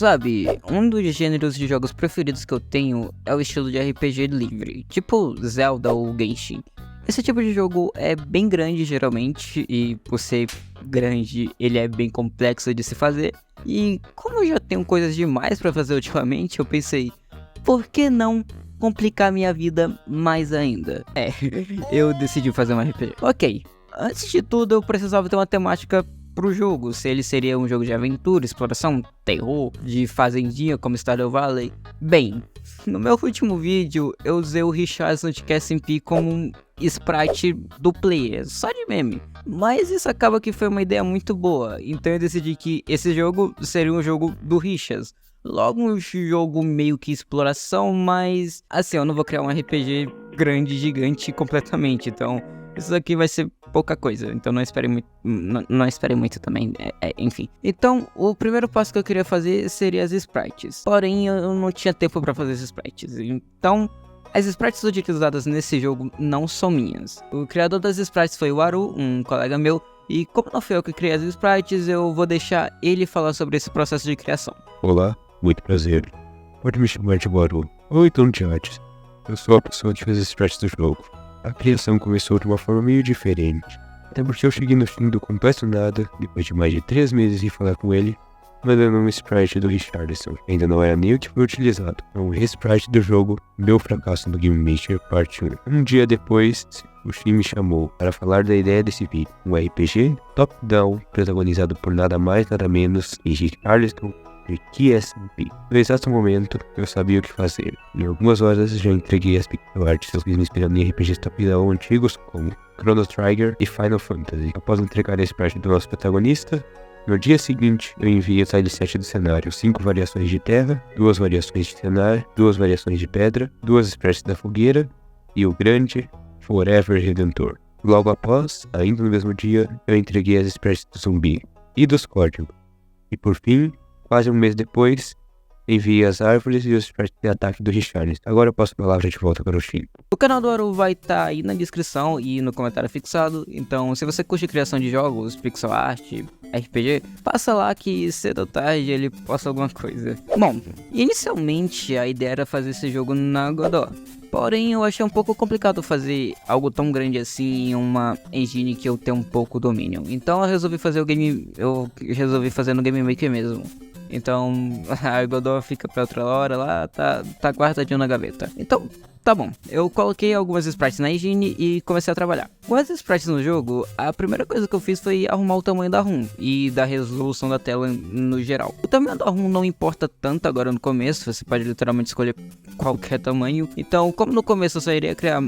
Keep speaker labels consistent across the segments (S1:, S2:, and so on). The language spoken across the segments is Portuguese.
S1: Sabe, um dos gêneros de jogos preferidos que eu tenho é o estilo de RPG livre, tipo Zelda ou Genshin. Esse tipo de jogo é bem grande geralmente, e por ser grande, ele é bem complexo de se fazer. E como eu já tenho coisas demais pra fazer ultimamente, eu pensei, por que não complicar minha vida mais ainda? Eu decidi fazer um RPG. Ok, antes de tudo eu precisava ter uma temática pro jogo, se ele seria um jogo de aventura, exploração, terror, de fazendinha como Stardew Valley. Bem, no meu último vídeo eu usei o Richardson de SMP como um sprite do player, só de meme. Mas isso acaba que foi uma ideia muito boa, então eu decidi que esse jogo seria um jogo do Richards. Logo um jogo meio que exploração, mas assim, eu não vou criar um RPG grande, gigante completamente, então isso aqui vai ser pouca coisa, então não espere muito, não espere muito também, enfim. Então, o primeiro passo que eu queria fazer seria as sprites, porém eu não tinha tempo pra fazer as sprites, então as sprites utilizadas nesse jogo não são minhas. O criador das sprites foi o Aru, um colega meu, e como não foi eu que criei as sprites, eu vou deixar ele falar sobre esse processo de criação.
S2: Olá, muito prazer. Pode me chamar de Baru, ou então de Hades. Eu sou a pessoa que fez as sprites do jogo. A criação começou de uma forma meio diferente, até porque eu cheguei no fim do completo nada, depois de mais de 3 meses de falar com ele, mandando um sprite do Richardson. Ainda não era nem o que foi utilizado, é um sprite do jogo Meu Fracasso no Game Maker Part 1. Um dia depois, o Shin me chamou para falar da ideia desse vídeo, um RPG top-down, protagonizado por nada mais nada menos que Richardson de QSP. No exato momento, eu sabia o que fazer. Em algumas horas, já entreguei as pixel arts. Eu fiz me inspirando em RPGs top-down antigos como Chrono Trigger e Final Fantasy. Após entregar a sprite do nosso protagonista, no dia seguinte, eu enviei o tileset do cenário, 5 variações de terra, 2 variações de cenário, 2 variações de pedra, 2 sprites da fogueira e o grande Forever Redentor. Logo após, ainda no mesmo dia, eu entreguei as sprites do zumbi e dos códigos. E por fim, quase um mês depois, enviei as árvores e os sprites de ataque do Richard. Agora eu passo a palavra de volta para o Shin.
S1: O canal do Aru vai estar aí na descrição e no comentário fixado, então se você curte criação de jogos, pixel art, RPG, passa lá que cedo ou tarde ele posta alguma coisa. Bom, inicialmente a ideia era fazer esse jogo na Godot, porém eu achei um pouco complicado fazer algo tão grande assim em uma engine que eu tenho um pouco domínio, então eu resolvi fazer no Game Maker mesmo. Então, a Godot fica pra outra hora lá, tá guardadinho na gaveta. Então, tá bom. Eu coloquei algumas sprites na engine e comecei a trabalhar. Com as sprites no jogo, a primeira coisa que eu fiz foi arrumar o tamanho da ROM e da resolução da tela no geral. O tamanho da ROM não importa tanto agora no começo, você pode literalmente escolher qualquer tamanho. Então, como no começo eu só iria criar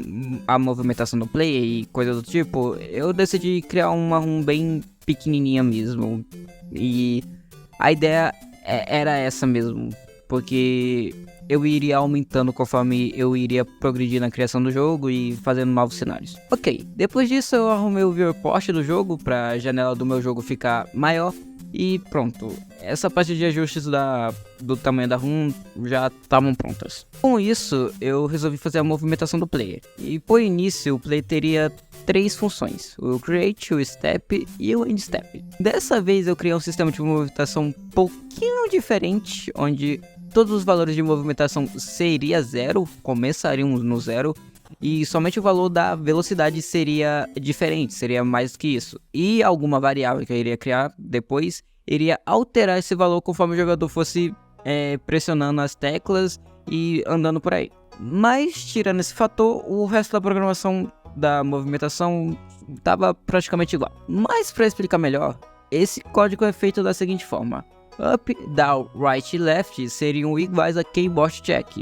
S1: a movimentação do player e coisa do tipo, eu decidi criar uma ROM bem pequenininha mesmo. E a ideia era essa mesmo, porque eu iria aumentando conforme eu iria progredir na criação do jogo e fazendo novos cenários. Ok, depois disso eu arrumei o viewport do jogo para a janela do meu jogo ficar maior e pronto. Essa parte de ajustes do tamanho da ROM já estavam prontas. Com isso, eu resolvi fazer a movimentação do player. E por início, o player teria 3 funções: o Create, o Step e o End Step. Dessa vez eu criei um sistema de movimentação um pouquinho diferente, onde todos os valores de movimentação seria 0, começariam no 0, e somente o valor da velocidade seria diferente, seria mais que isso. E alguma variável que eu iria criar depois iria alterar esse valor conforme o jogador fosse pressionando as teclas e andando por aí. Mas tirando esse fator, o resto da programação da movimentação estava praticamente igual. Mas para explicar melhor, esse código é feito da seguinte forma: Up, Down, Right e Left seriam iguais a Keyboard Check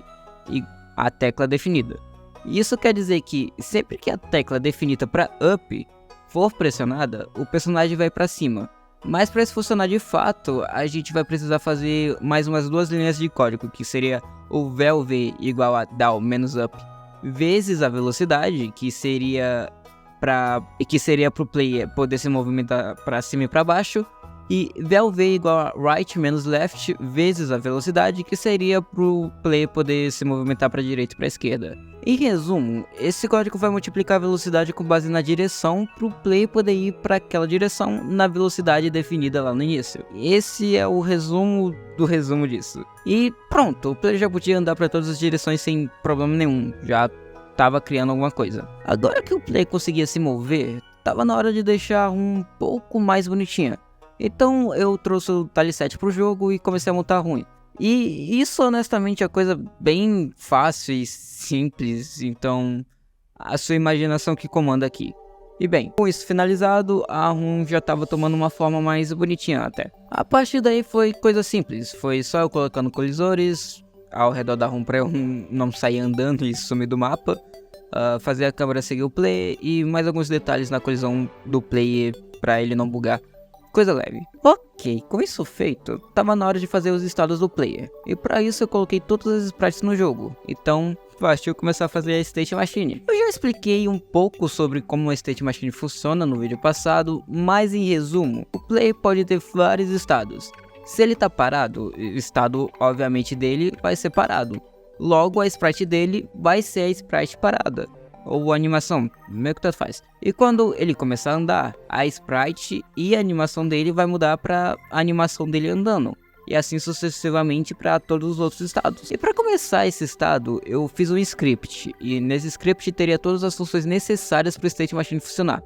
S1: e a tecla definida. Isso quer dizer que sempre que a tecla definida para Up for pressionada, o personagem vai para cima. Mas para isso funcionar de fato, a gente vai precisar fazer mais umas 2 linhas de código, que seria o VLV igual a Down menos Up, vezes a velocidade, que seria pro player poder se movimentar para cima e para baixo, e VLV igual a right menos left vezes a velocidade, que seria pro player poder se movimentar para direita e para esquerda. Em resumo, esse código vai multiplicar a velocidade com base na direção pro player poder ir para aquela direção na velocidade definida lá no início. Esse é o resumo do resumo disso. E pronto, o player já podia andar para todas as direções sem problema nenhum, já tava criando alguma coisa. Agora que o player conseguia se mover, tava na hora de deixar um pouco mais bonitinha. Então eu trouxe o Tile 7 pro jogo e comecei a montar ruim. E isso honestamente é coisa bem fácil e simples, então a sua imaginação que comanda aqui. E bem, com isso finalizado, a ROM já tava tomando uma forma mais bonitinha até. A partir daí foi coisa simples, foi só eu colocando colisores ao redor da ROM pra eu não sair andando e sumir do mapa, fazer a câmera seguir o player e mais alguns detalhes na colisão do player pra ele não bugar. Coisa leve. Ok, com isso feito, tava na hora de fazer os estados do player. E pra isso eu coloquei todas as sprites no jogo. Então, bastou começar a fazer a State Machine. Eu já expliquei um pouco sobre como a State Machine funciona no vídeo passado, mas em resumo, o player pode ter vários estados. Se ele tá parado, o estado obviamente dele vai ser parado. Logo a sprite dele vai ser a sprite parada. Ou a animação, meio que tanto faz. E quando ele começar a andar, a sprite e a animação dele vai mudar para a animação dele andando. E assim sucessivamente para todos os outros estados. E para começar esse estado, eu fiz um script. E nesse script teria todas as funções necessárias para o State Machine funcionar.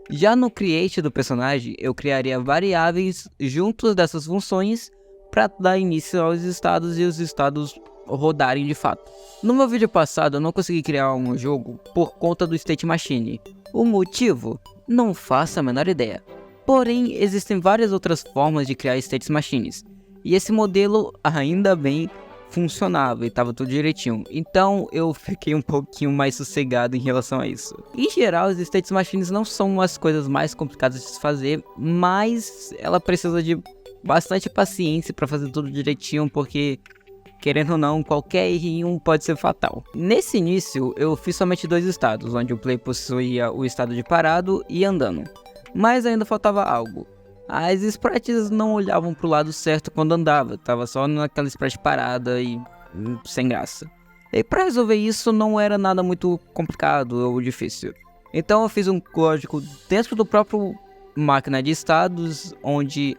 S1: Já no create do personagem, eu criaria variáveis juntos dessas funções para dar início aos estados e os estados rodarem de fato. No meu vídeo passado eu não consegui criar um jogo por conta do State Machine. O motivo? Não faço a menor ideia. Porém, existem várias outras formas de criar State Machines. E esse modelo, ainda bem, funcionava e estava tudo direitinho. Então eu fiquei um pouquinho mais sossegado em relação a isso. Em geral, os State Machines não são as coisas mais complicadas de se fazer, mas ela precisa de bastante paciência para fazer tudo direitinho, porque querendo ou não, qualquer errinho pode ser fatal. Nesse início, eu fiz somente 2 estados, onde o player possuía o estado de parado e andando. Mas ainda faltava algo. As sprites não olhavam pro lado certo quando andava, tava só naquela sprite parada e sem graça. E para resolver isso não era nada muito complicado ou difícil. Então eu fiz um código dentro do próprio máquina de estados, onde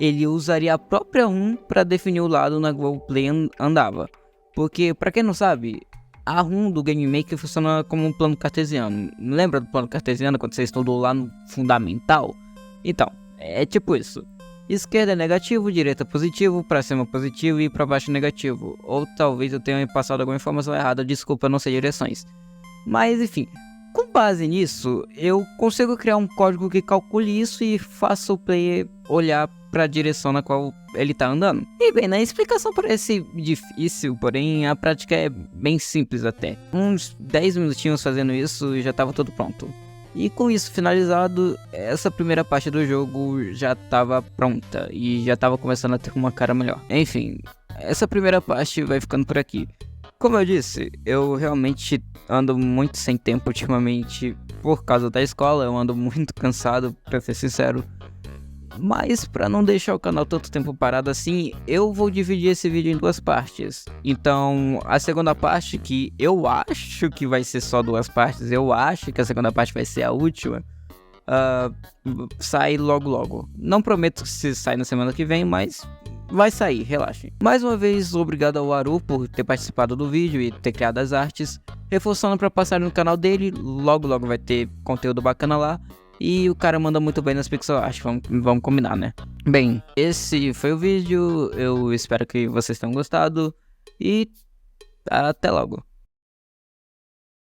S1: ele usaria a própria ROM para definir o lado na qual o player andava. Porque, para quem não sabe, a ROM do Game Maker funciona como um plano cartesiano. Lembra do plano cartesiano quando você estudou lá no fundamental? Então, é tipo isso. Esquerda é negativo, direita é positivo, para cima é positivo e para baixo é negativo. Ou talvez eu tenha passado alguma informação errada, desculpa, não sei direções. Mas enfim, com base nisso, eu consigo criar um código que calcule isso e faça o player olhar para a direção na qual ele tá andando. E bem, na explicação parece difícil, porém a prática é bem simples até. Uns 10 minutinhos fazendo isso e já tava tudo pronto. E com isso finalizado, essa primeira parte do jogo já tava pronta e já tava começando a ter uma cara melhor. Enfim, essa primeira parte vai ficando por aqui. Como eu disse, eu realmente ando muito sem tempo ultimamente por causa da escola, eu ando muito cansado, pra ser sincero. Mas para não deixar o canal tanto tempo parado assim, eu vou dividir esse vídeo em 2 partes. Então, a segunda parte, que eu acho que vai ser só 2 partes, eu acho que a segunda parte vai ser a última, sai logo. Não prometo se sai na semana que vem, mas vai sair, relaxem. Mais uma vez, obrigado ao Aru por ter participado do vídeo e ter criado as artes. Reforçando para passar no canal dele, logo vai ter conteúdo bacana lá. E o cara manda muito bem nas pixel art, vamos combinar, né? Bem, esse foi o vídeo, eu espero que vocês tenham gostado e até logo.